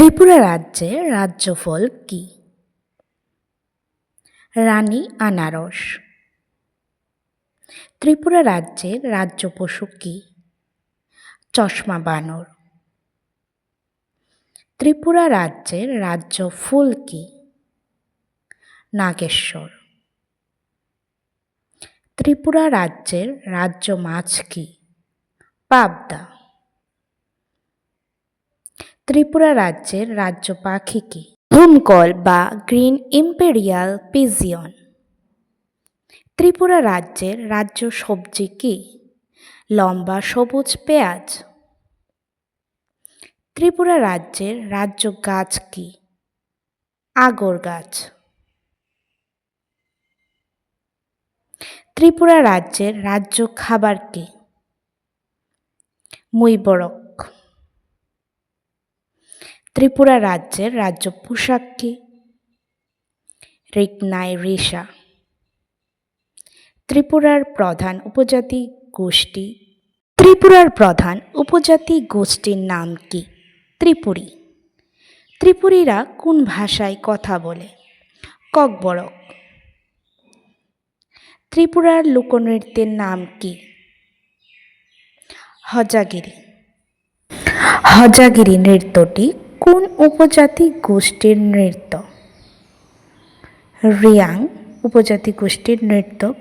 ত্রিপুরা রাজ্যের রাজ্যফল কি? রানী আনারস। ত্রিপুরা রাজ্যের রাজ্য পশু কি? চশমা বানর। ত্রিপুরা রাজ্যের রাজ্য ফুল কি? নাগেশ্বর। ত্রিপুরা রাজ্যের রাজ্য মাছ কি? পাবদা। ত্রিপুরা রাজ্যের রাজ্য পাখি কি? ধুমকল বা গ্রিন ইম্পেরিয়াল পিজিয়ন। ত্রিপুরা রাজ্যের রাজ্য সবজি কি? লম্বা সবুজ পেঁয়াজ। ত্রিপুরা রাজ্যের রাজ্য গাছ কি? আগর গাছ। ত্রিপুরা রাজ্যের রাজ্য খাবার কি? মুইবরক। ত্রিপুরা রাজ্যের রাজ্য পোশাক কি? রিকনাই রিসা। ত্রিপুরার প্রধান উপজাতি গোষ্ঠী গোষ্ঠীর নাম কি? ত্রিপুরী। ত্রিপুরীরা কোন ভাষায় কথা বলে? ককবরক। ত্রিপুরার লোকনৃত্যের নাম কি? হজাগিরি। হজাগিরি নৃত্যটি কোন উপজাতি গোষ্ঠীর নৃত্য? রিয়াং উপজাতি গোষ্ঠীর নৃত্য